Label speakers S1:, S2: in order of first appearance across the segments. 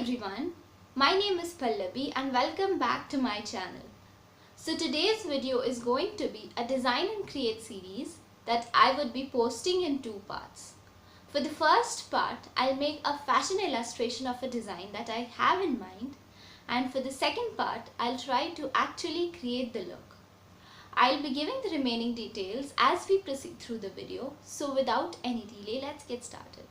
S1: everyone, my name is Pallabi and welcome back to my channel. So today's video is going to be a design and create series that I would be posting in two parts. For the first part, I'll make a fashion illustration of a design that I have in mind, and for the second part, I'll try to actually create the look. I'll be giving the remaining details as we proceed through the video, so without any delay, let's get started.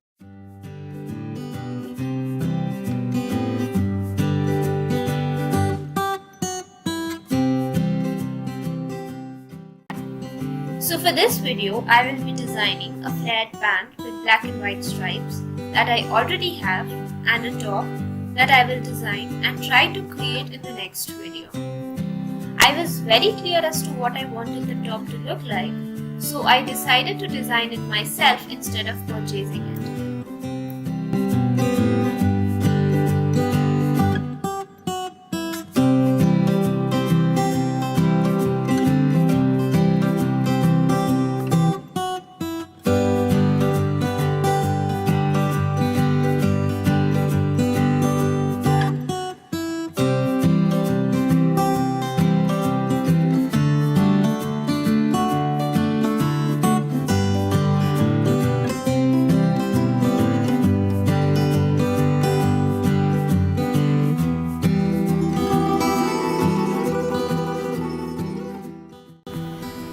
S1: So for this video, I will be designing a flared pant with black and white stripes that I already have and a top that I will design and try to create in the next video. I was very clear as to what I wanted the top to look like, so I decided to design it myself instead of purchasing it.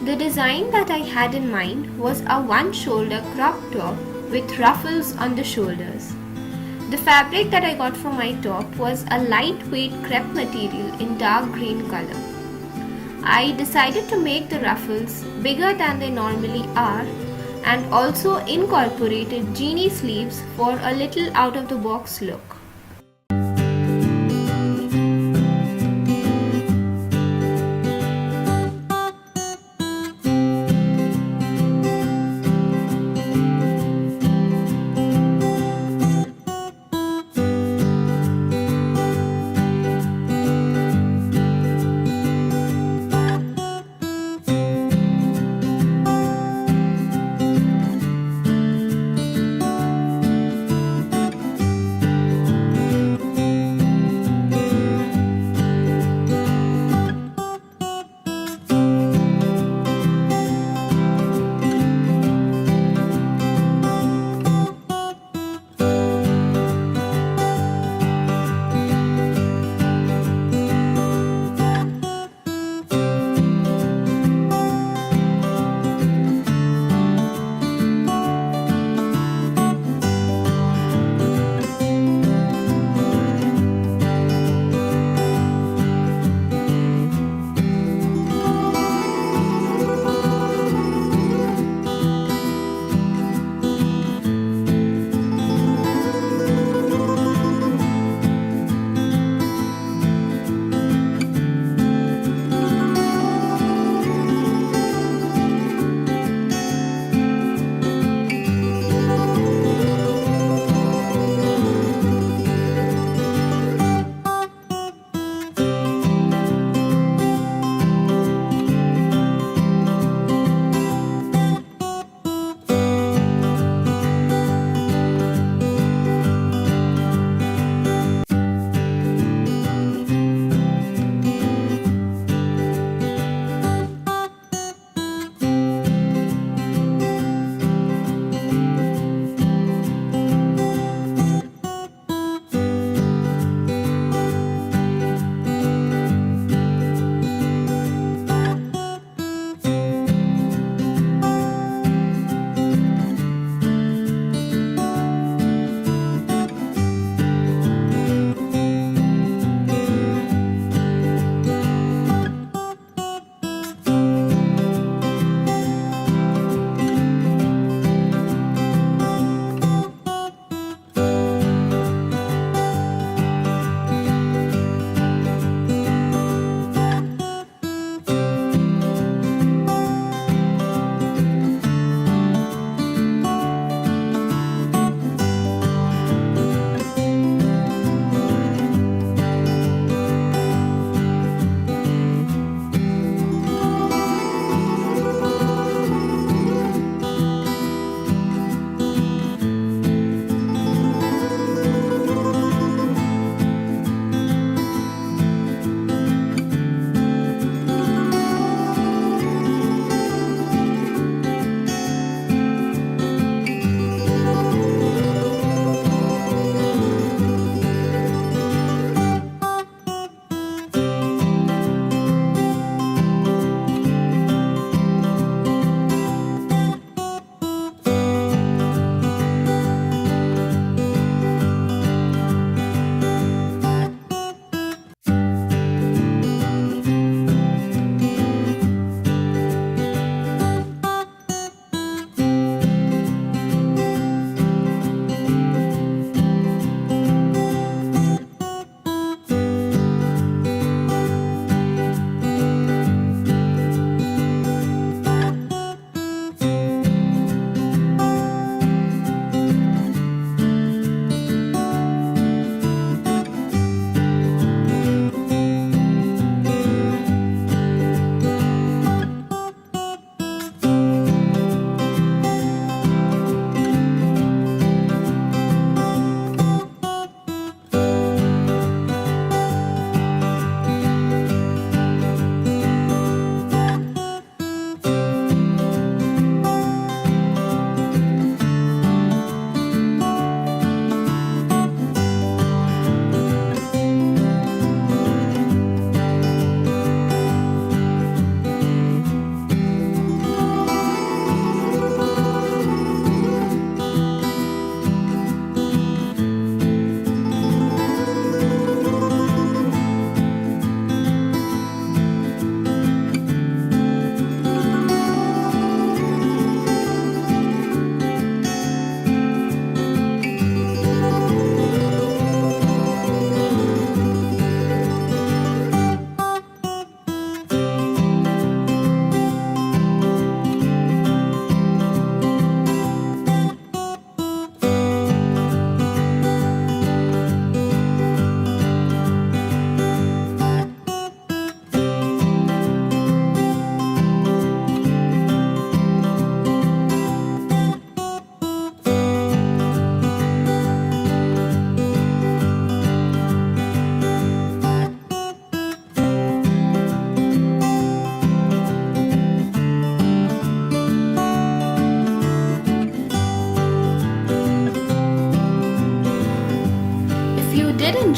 S1: The design that I had in mind was a one-shoulder crop top with ruffles on the shoulders. The fabric that I got for my top was a lightweight crepe material in dark green color. I decided to make the ruffles bigger than they normally are and also incorporated genie sleeves for a little out-of-the-box look.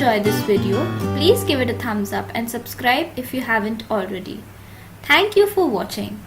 S1: enjoyed this video, please give it a thumbs up and subscribe if you haven't already. Thank you for watching.